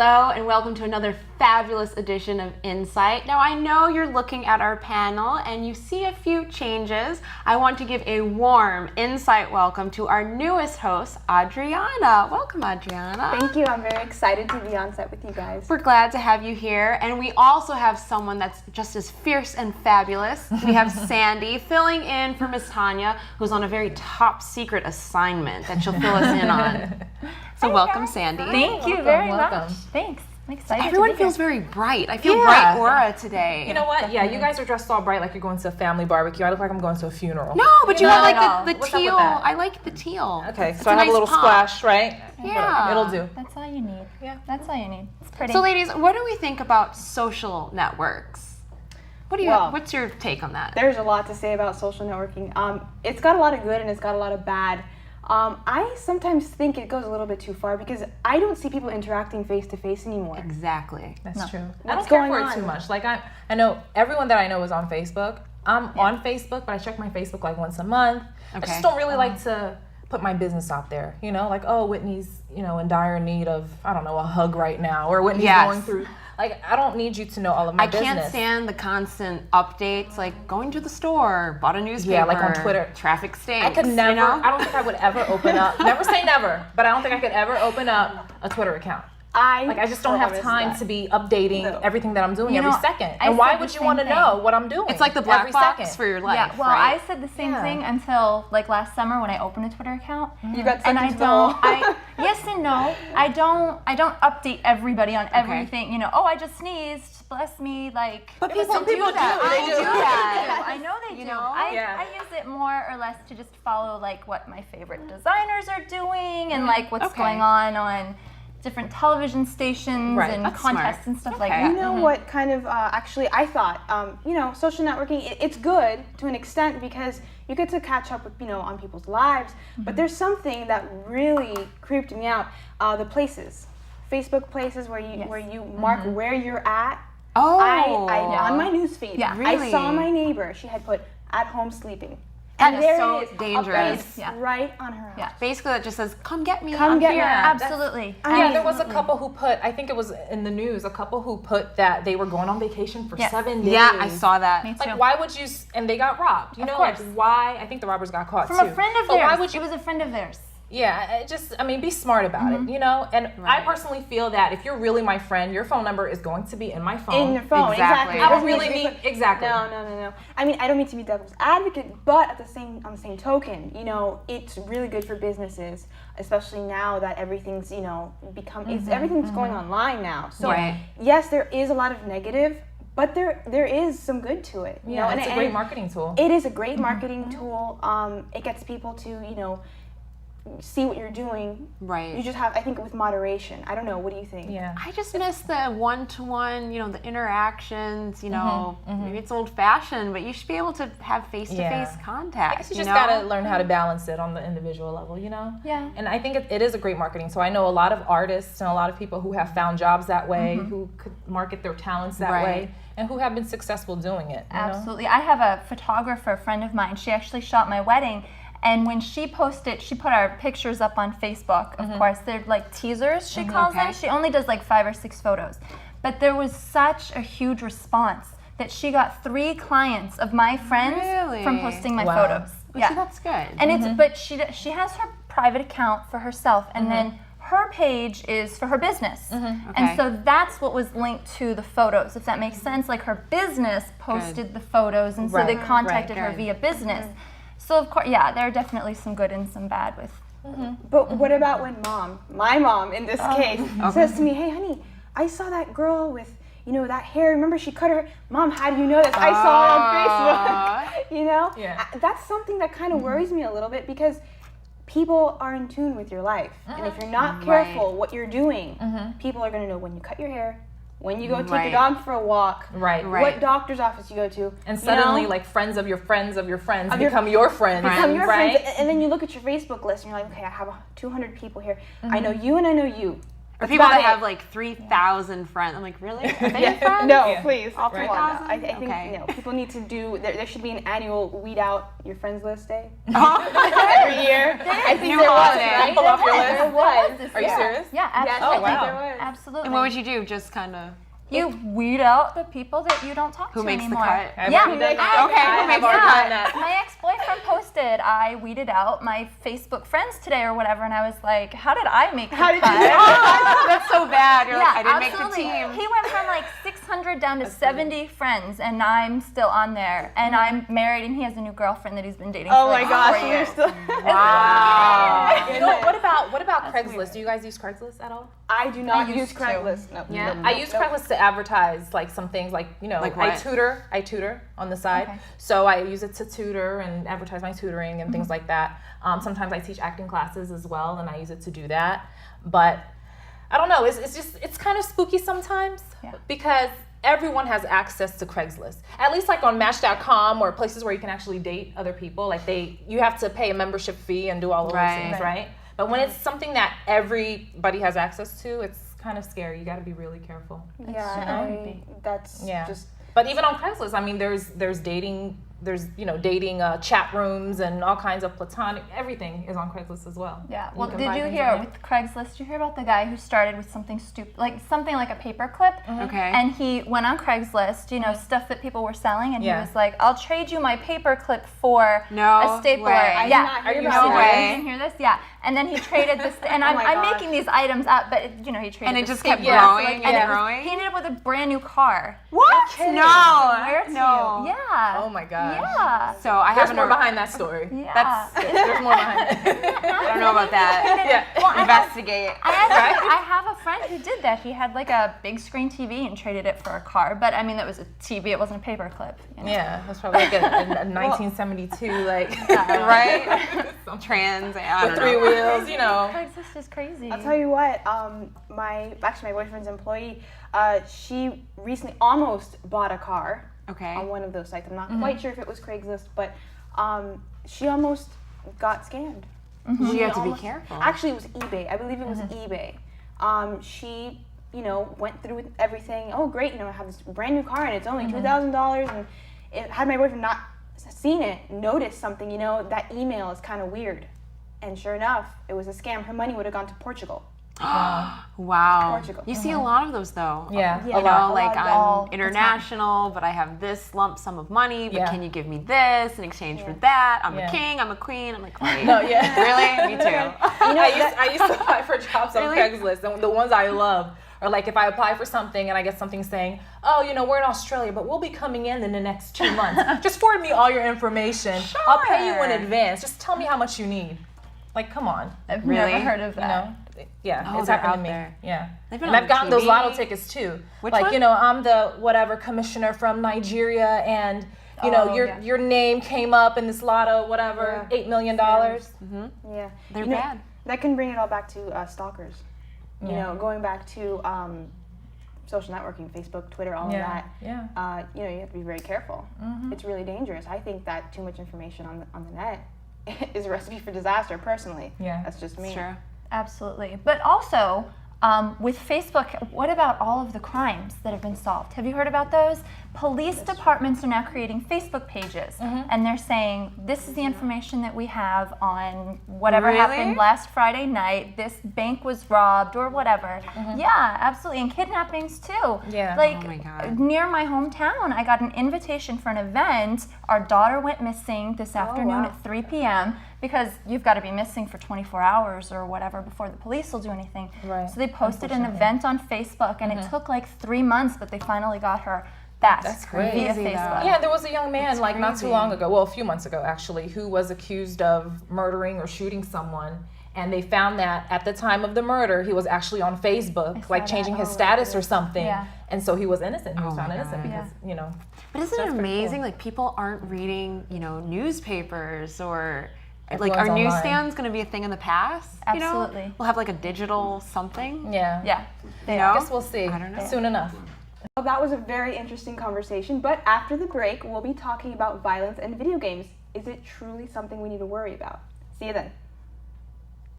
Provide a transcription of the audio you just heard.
Hello and welcome to another fabulous edition of Insight. Now I know you're looking at our panel and you see a few changes. I want to give a warm Insight welcome to our newest host, Adriana. Welcome, Adriana. Thank you. I'm very excited to be on set with you guys. We're glad to have you here, and we also have someone that's just as fierce and fabulous. We have Sandy filling in for Miss Tanya, who's on a very top secret assignment that she'll fill us in on. So welcome, Sandy. Thank you very much. Thanks. I'm excited. Everyone feels very bright. I feel bright aura today. You know what? Yeah, you guys are dressed all bright like you're going to a family barbecue. I look like I'm going to a funeral. No, but you have like the What's up with teal. that? I like the teal. Okay, It's so I have nice a little pop. splash, right? Yeah. It'll do. That's all you need. Yeah. That's all you need. It's pretty. So ladies, what do we think about social networks? What do you? Well, what's your take on that? There's a lot to say about social networking. It's got a lot of good and it's got a lot of bad. I sometimes think it goes a little bit too far because I don't see people interacting face to face anymore. Exactly. That's true. I What's don't care going for it on? too much. Like I know everyone that I know is on Facebook. I'm on Facebook, but I check my Facebook like once a month. I Okay. just don't really like to put my business out there. You know, like, oh, Whitney's, in dire need of, I don't know, a hug right now, or Whitney's going through. Like, I don't need you to know all of my business. I can't stand the constant updates, like going to the store, bought a newspaper. Yeah, like on Twitter. Traffic stinks. I could never, You know? I don't think I would ever open up, never say never, but I don't think I could ever open up a Twitter account. I just don't have time to be updating everything that I'm doing every second. And why would you want to know what I'm doing? It's like the black every box second? for your life. Yeah. Well, right? I said the same thing until like last summer when I opened a Twitter account. You got And sucked I into the hole. don't. Yes and no. I don't update everybody on everything. Oh, I just sneezed. Bless me. Like. But people some people do that. do. They I do. do that. I know they do. know? I use it more or less to just follow like what my favorite designers are doing and like what's going on different television stations and That's contests smart. and stuff like Okay. that. You know what kind of, actually, I thought, social networking, it's good to an extent because you get to catch up with, on people's lives. But there's something that really creeped me out. The places. Facebook places where you mark where you're at. Oh. On my newsfeed, Yeah. Really? I saw my neighbor. She had put at home sleeping. That And is there so it is, dangerous. up right on her house. Yeah. Basically, it just says, "Come get me." Come I'm get here. me. Absolutely. Yeah, there was a couple who put, I think it was in the news, a couple who put that they were going on vacation for 7 days. Yeah, I saw that. Me too. Like, why would you, and they got robbed, like, course. why, I think the robbers got caught From too. a friend of But theirs. why would you, It was a friend of theirs. yeah, be smart about it, And I personally feel that if you're really my friend, your phone number is going to be in my phone. In your phone, Exactly. exactly. I don't Doesn't really need to be mean, exactly. No. I mean, I don't mean to be devil's advocate, but on the same token, it's really good for businesses, especially now that everything's, everything's going online now. So yes, there is a lot of negative, but there is some good to it. Yeah, it's a great marketing tool. It is a great marketing tool. It gets people to, see what you're doing. Right. You just have, I think, with moderation. I don't know. What do you think? Yeah. I just miss the one-to-one, the interactions, maybe it's old-fashioned, but you should be able to have face-to-face contact. I guess you just gotta learn how to balance it on the individual level, Yeah. And I think it is a great marketing. So I know a lot of artists and a lot of people who have found jobs that way, who could market their talents that way, and who have been successful doing it. Absolutely. I have a photographer friend of mine. She actually shot my wedding. And when she posted, she put our pictures up on Facebook, of course. They're like teasers, she calls them. She only does like 5 or 6 photos. But there was such a huge response that she got 3 clients of my friends from posting my photos. But see, that's good. And but she has her private account for herself, and then her page is for her business. And so that's what was linked to the photos, if that makes sense. Like her business posted the photos, and so they contacted her via business. So of course, yeah, there are definitely some good and some bad with. But what about when my mom in this case, says to me, "Hey, honey, I saw that girl with, that hair. Remember she cut her? Mom, how do you know this? I saw it on Facebook." Yeah. That's something that kind of worries me a little bit because people are in tune with your life. And if you're not careful what you're doing, people are going to know when you cut your hair, when you go take a dog for a walk, what doctor's office you go to. And suddenly, like, friends of your friends of your friends become your friends. Become your right? friends. And then you look at your Facebook list and you're like, okay, I have 200 people here. I know you and I know you. Or people that have like 3,000 friends. I'm like, really? Are they your friends? No, please. All Come 3,000? on. I think people need to do. There should be an annual weed out your friends list day Oh. every year. I think there was, right? Pull off your list. There was. Are you serious? Yeah, Yes, absolutely. I think there was. Absolutely. And what would you do? Just kind of. You weed out the people that you don't talk Who to makes anymore. the cut? I've Yeah. already done that. Okay, who makes the cut? My ex-boyfriend posted, I weeded out my Facebook friends today or whatever, and I was like, how did I make the cut? That's so bad. You're like, I didn't absolutely. make the team. He went from like 600 down to 70 friends, and I'm still on there. And I'm married, and he has a new girlfriend that he's been dating Oh for my like gosh, 4 you're years. still. Wow. You know, what about Craigslist? Do you guys use Craigslist at all? I do not use used to. Craigslist. No. Yeah. no, I use no. Craigslist to advertise like some things, like Like I what? tutor on the side, Okay. so I use it to tutor and advertise my tutoring and things like that. Sometimes I teach acting classes as well, and I use it to do that. But I don't know, it's kind of spooky sometimes because everyone has access to Craigslist. At least like on Match.com or places where you can actually date other people. Like you have to pay a membership fee and do all of those things, right? But when it's something that everybody has access to, it's kind of scary. You got to be really careful. That's just. But even on Craigslist, I mean, there's dating, dating chat rooms and all kinds of platonic. Everything is on Craigslist as well. Yeah. And Well, can did buy you things hear on it. with Craigslist? Did you hear about the guy who started with something stupid, like something like a paperclip? Okay. And he went on Craigslist, stuff that people were selling, and he was like, "I'll trade you my paperclip for No a stapler." way. I did Yeah. not hear Are you about serious? that. You didn't hear this? Yeah. And then he traded this, and I'm gosh. making these items up, but he traded. And it the just kept stapler. growing and and it was- growing? He ended up with a brand new car. What? No. Swear to No. you. Yeah. Oh my gosh. Yeah. So I There's haven't. more behind that story. Yeah. There's more behind it. I don't know about that. Yeah. Well, I have- Investigate. I have a friend who did that. He had like a big screen TV and traded it for a car. But I mean, that was a TV. It wasn't a paperclip. Yeah, that's probably like a 1972, like Right? Trans. I with don't 3 know. wheels, Craigslist is crazy. I'll tell you what. My boyfriend's employee, she recently almost bought a car Okay. on one of those sites. I'm not quite sure if it was Craigslist, but she almost got scammed. So you have to be almost- careful. Actually, it was eBay. I believe it was eBay. She, went through with everything. Oh, great! I have this brand new car and it's only $2,000. And had my boyfriend not seen it, noticed something, that email is kind of weird. And sure enough, it was a scam. Her money would have gone to Portugal. Wow. Portugal. You see a lot of those though. Yeah. You a know, lot, like all I'm the international, but I have this lump sum of money, but Yeah. can you give me this in exchange for that? I'm Yeah. a king, I'm a queen. I'm like, wait. No, yeah. Really? Me too. I used to apply for jobs on Really? Craigslist, and the ones I love are like if I apply for something and I get something saying, "Oh, we're in Australia, but we'll be coming in the next 2 months. Just forward me all your information. I'll pay you in Sure. advance. Just tell me how much you need." Like, come on, I've Really? never heard of that. Yeah, Oh, it's they're happened to out me. there. Yeah, They've been and on I've gotten those TV. lotto tickets too. Which like, one? I'm the whatever commissioner from Nigeria, and your name came up in this lotto, whatever, $8 million. Yeah. They're bad. That can bring it all back to stalkers. Going back to social networking, Facebook, Twitter, all of that. Yeah. You have to be very careful. It's really dangerous. I think that too much information on the net is a recipe for disaster. Personally, Yeah. that's just me. Sure. Absolutely. But also, with Facebook, what about all of the crimes that have been solved? Have you heard about those? Police departments are now creating Facebook pages, and they're saying, this is the information that we have on whatever Really? happened last Friday night, this bank was robbed, or whatever. Yeah, absolutely. And kidnappings, too. Yeah. Like, Oh my God. near my hometown, I got an invitation for an event. Our daughter went missing this afternoon wow. at 3 p.m. because you've got to be missing for 24 hours or whatever before the police will do anything. Right. So they posted an event on Facebook, and it took like 3 months, but they finally got her back That's via crazy, though. Facebook. Yeah, there was a young man like not too crazy. long ago, well, a few months ago actually, who was accused of murdering or shooting someone. And they found that at the time of the murder, he was actually on Facebook, like that. changing his status or something. Yeah. And so he was innocent. He was Oh my found innocent God. because, But isn't it That's pretty amazing? cool. Like people aren't reading, newspapers or like Everyone's our online. newsstand's going to be a thing in the past. Absolutely. We'll have like a digital something. yeah. Yeah. You I know? guess we'll see I don't know. soon enough. Well, that was a very interesting conversation, but after the break, we'll be talking about violence and video games. Is it truly something we need to worry about? See you then.